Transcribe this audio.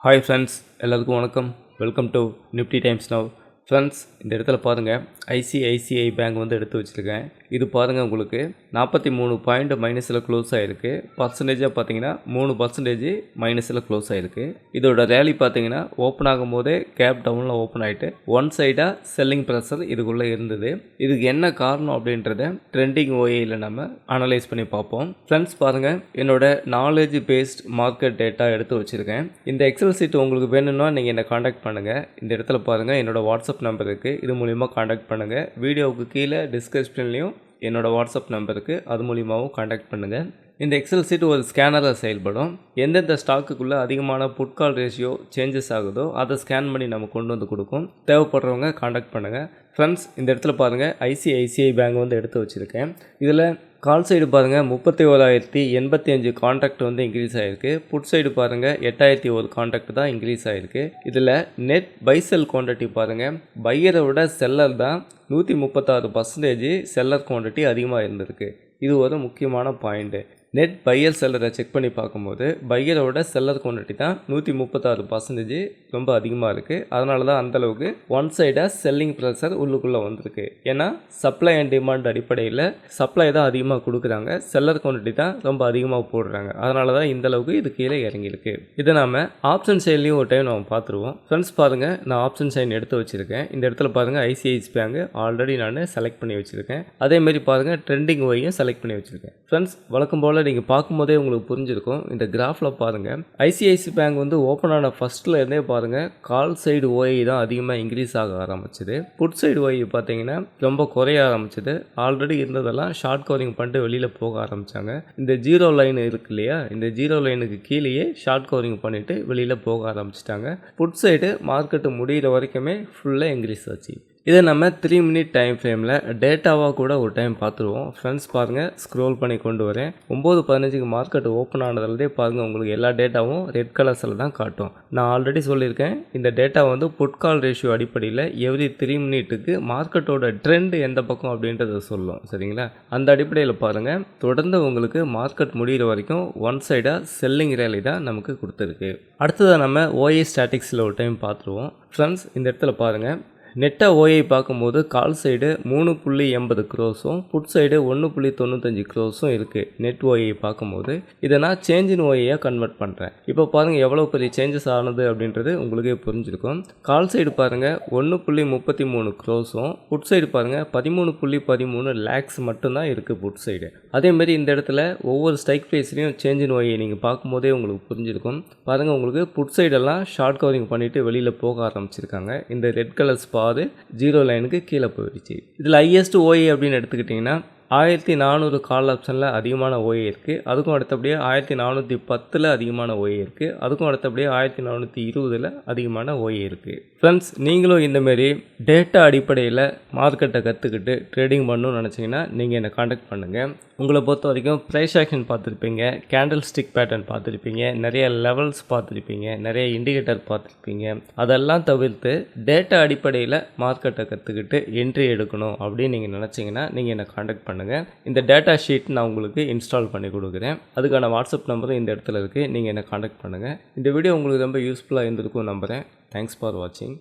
Hi friends, எல்லாருக்கும் வணக்கம். Welcome to Nifty times now. Friends, இந்த இடத்துல பாருங்கள், ஐசிஐசிஐ பேங்க் வந்து எடுத்து வச்சுருக்கேன். இது பாருங்கள், உங்களுக்கு 43 பாயிண்ட் மைனஸில் க்ளோஸ் ஆகிருக்கு. பர்சன்டேஜாக பார்த்தீங்கன்னா 3% மைனஸில் க்ளோஸ் ஆகிருக்கு. இதோட ரேலி பார்த்தீங்கன்னா ஓப்பன் ஆகும் போதே கேப் டவுனில் ஓப்பன் ஆகிட்டு ஒன் சைடாக செல்லிங் ப்ரெஷர் இதுக்குள்ளே இருந்தது. இதுக்கு என்ன காரணம் அப்படின்றத ட்ரெண்டிங் ஓஏயில் நம்ம அனலைஸ் பண்ணி பார்ப்போம். ஃப்ரெண்ட்ஸ் பாருங்கள், என்னோட நாலேஜ் பேஸ்ட் மார்க்கெட் டேட்டா எடுத்து வச்சுருக்கேன். இந்த எக்ஸல் சீட் உங்களுக்கு வேணும்னா நீங்கள் என்னை காண்டாக்ட் பண்ணுங்கள். இந்த இடத்துல பாருங்கள், என்னோட வாட்ஸ்அப் நம்பர் இருக்குது. இது மூலிமா காண்டாக்ட் பண்ணுங்கள். வீடியோவுக்கு கீழே டிஸ்கிரிப்ஷன்லேயும் என்னோட வாட்ஸ்அப் நம்பருக்கு அது மூலிமாவும் காண்டாக்ட் பண்ணுங்கள். இந்த எக்ஸல் சீட் ஒரு ஸ்கேனராக செயல்படும். எந்தெந்த ஸ்டாக்குக்குள்ளே அதிகமான புட்கால் ரேஷியோ சேஞ்சஸ் ஆகுதோ அதை ஸ்கேன் பண்ணி நம்ம கொண்டு வந்து கொடுக்கும். தேவைப்படுறவங்க காண்டாக்ட் பண்ணுங்கள். ஃப்ரெண்ட்ஸ், இந்த இடத்துல பாருங்கள், ஐசிஐசிஐ பேங்க் வந்து எடுத்து வச்சுருக்கேன். இதில் கால் சைடு பாருங்கள் 31,085 கான்ட்ராக்ட் வந்து இன்க்ரீஸ் ஆகிருக்கு. புட் சைடு பாருங்கள் 8,001 கான்ட்ராக்ட் தான் இன்க்ரீஸ் ஆகிருக்கு. இதில் நெட் பைசெல் குவான்டிட்டி பாருங்கள், பையரை விட செல்லர் தான் 136% செல்லர் குவான்டிட்டி அதிகமாக இருந்திருக்கு. இது ஒரு முக்கியமான பாயிண்ட்டு. நெட் பையர் செல்லரை செக் பண்ணி பார்க்கும்போது பையரோட செல்லர் குவான்டிட்டி தான் 136% ரொம்ப அதிகமாக இருக்குது. அதனால தான் அந்தளவுக்கு ஒன் சைடாக செல்லிங் ப்ரெஷர் உள்ளுக்குள்ளே வந்திருக்கு. ஏன்னா சப்ளை அண்ட் டிமாண்ட் அடிப்படையில் சப்ளை தான் அதிகமாக கொடுக்குறாங்க, செல்லர் குவான்டிட்டி தான் ரொம்ப அதிகமாக போடுறாங்க. அதனால தான் இந்தளவுக்கு இது கீழே இறங்கியிருக்கு. இதை நாம் ஆப்ஷன் சைட்லேயும் ஒரு டைம் நம்ம பார்த்துருவோம். ஃப்ரெண்ட்ஸ் பாருங்கள், நான் ஆப்ஷன் சைன் எடுத்து வச்சுருக்கேன். இந்த இடத்துல பாருங்கள், ஐசிஐசி பேங்க் ஆல்ரெடி நான் செலக்ட் பண்ணி வச்சுருக்கேன். அதேமாரி பாருங்கள், ட்ரெண்டிங் ஒய்யும் செலக்ட் பண்ணி வச்சுருக்கேன். ஃப்ரெண்ட்ஸ், வழக்கம் போல் நீங்கள் பார்க்கும்போதே உங்களுக்கு புரிஞ்சிருக்கும். இந்த கிராஃபில் பாருங்கள், ஐசிஐசி பேங்க் வந்து ஓப்பன் ஆன ஃபஸ்ட்டில் இருந்தே பாருங்கள், கால் சைடு ஓஐ தான் அதிகமாக இன்க்ரீஸ் ஆக ஆரம்பிச்சது. புட் சைடு ஓஐ பார்த்தீங்கன்னா ரொம்ப குறைய ஆரம்பிச்சது. ஆல்ரெடி இருந்ததெல்லாம் ஷார்ட் கவரிங் பண்ணிட்டு வெளியில் போக ஆரம்பித்தாங்க. இந்த ஜீரோ லைன் இருக்கு இல்லையா, இந்த ஜீரோ லைனுக்கு கீழேயே ஷார்ட் கவரிங் பண்ணிவிட்டு வெளியில் போக ஆரம்பிச்சிட்டாங்க. புட் சைடு மார்க்கெட்டு முடிகிற வரைக்குமே ஃபுல்லாக இன்க்ரீஸ் ஆச்சு. இதை நம்ம 3 மினிட் டைம் ஃப்ரேமில் டேட்டாவாக கூட ஒரு டைம் பார்த்துருவோம். ஃப்ரெண்ட்ஸ் பாருங்கள், ஸ்க்ரோல் பண்ணி கொண்டு வரேன். 9:15 மார்க்கெட் ஓப்பன் ஆனதுலேருந்தே பாருங்கள், உங்களுக்கு எல்லா டேட்டாவும் ரெட் கலர்ஸில் தான் காட்டும். நான் ஆல்ரெடி சொல்லியிருக்கேன், இந்த டேட்டா வந்து புட்கால் ரேஷியோ அடிப்படையில் எவ்ரி 3 மினிட்டுக்கு மார்க்கெட்டோட ட்ரெண்ட் எந்த பக்கம் அப்படின்றத சொல்லும். சரிங்களா? அந்த அடிப்படையில் பாருங்கள், தொடர்ந்து உங்களுக்கு மார்க்கெட் முடிகிற வரைக்கும் ஒன் சைடாக செல்லிங் ரேலி தான் நமக்கு கொடுத்துருக்கு. அடுத்ததாக நம்ம ஓஏ ஸ்டாட்டிக்ஸில் ஒரு டைம் பார்த்துருவோம். ஃப்ரெண்ட்ஸ், இந்த இடத்துல பாருங்கள், நெட்டாக ஓஐ பார்க்கும்போது கால் சைடு 3.80 க்ரோஸும் புட் சைடு 1.95 க்ரோஸும் இருக்குது. நெட் ஓஐ பார்க்கும்போது இதை நான் சேஞ்ச் இன் ஓஐயாக கன்வெர்ட் பண்ணுறேன். இப்போ பாருங்கள் எவ்வளோ பெரிய சேஞ்சஸ் ஆனது அப்படின்றது உங்களுக்கே புரிஞ்சிருக்கும். கால் சைடு பாருங்கள் 1.33 க்ரோஸும் புட் சைடு பாருங்கள் 13.13 லேக்ஸ் மட்டும்தான் இருக்குது புட் சைடு. அதேமாரி இந்த இடத்துல ஒவ்வொரு ஸ்ட்ரைக் ப்ரைஸ்லையும் சேஞ்ச் இன் ஓஐ நீங்கள் பார்க்கும்போதே உங்களுக்கு புரிஞ்சிருக்கும். பாருங்கள், உங்களுக்கு புட் சைடெல்லாம் ஷார்ட் கவரிங் பண்ணிவிட்டு வெளியில் போக ஆரம்பிச்சிருக்காங்க. இந்த ரெட் கலர்ஸ் பாது ஜீரோ லைனுக்கு கீழே போயிடுச்சு. இதில் ஹையஸ்ட் ஓஏ அப்படின்னு எடுத்துக்கிட்டிங்கன்னா 1400 கால் ஆப்ஷனில் அதிகமான ஓஏ இருக்குது. அதுக்கும் அடுத்தபடியாக 1410 அதிகமான ஓஏ இருக்குது. அதுக்கும் அடுத்தபடியாக 1420 அதிகமான ஓஏ இருக்குது. ஃப்ரெண்ட்ஸ், நீங்களும் இந்தமாரி டேட்டா அடிப்படையில் மார்க்கெட்டை கற்றுக்கிட்டு ட்ரேடிங் பண்ணணும்னு நினச்சிங்கன்னா நீங்கள் என்னை காண்டாக்ட் பண்ணுங்கள். உங்களை பொறுத்த வரைக்கும் ப்ரைஸ் ஆக்ஷன் பார்த்துருப்பீங்க, கேண்டில் ஸ்டிக் பேட்டர்ன் பார்த்துருப்பீங்க, நிறைய லெவல்ஸ் பார்த்துருப்பீங்க, நிறைய இண்டிகேட்டர் பார்த்துருப்பீங்க. அதெல்லாம் தவிர்த்து டேட்டா அடிப்படையில் மார்க்கெட்டை கற்றுக்கிட்டு என்ட்ரி எடுக்கணும் அப்படின்னு நீங்கள் நினச்சிங்கன்னா நீங்கள் என்னை காண்டாக்ட் பண்ணுங்கள். இந்த டேட்டா ஷீட் நான் உங்களுக்கு இன்ஸ்டால் பண்ணி கொடுக்குறேன். அதுக்கான வாட்ஸ்அப் நம்பரும் இந்த இடத்துல இருக்குது. நீங்கள் என்னை காண்டாக்ட் பண்ணுங்கள். இந்த வீடியோ உங்களுக்கு ரொம்ப யூஸ்ஃபுல்லாக இருந்திருக்கும் நம்புகிறேன். தேங்க்ஸ் ஃபார் வாட்சிங்.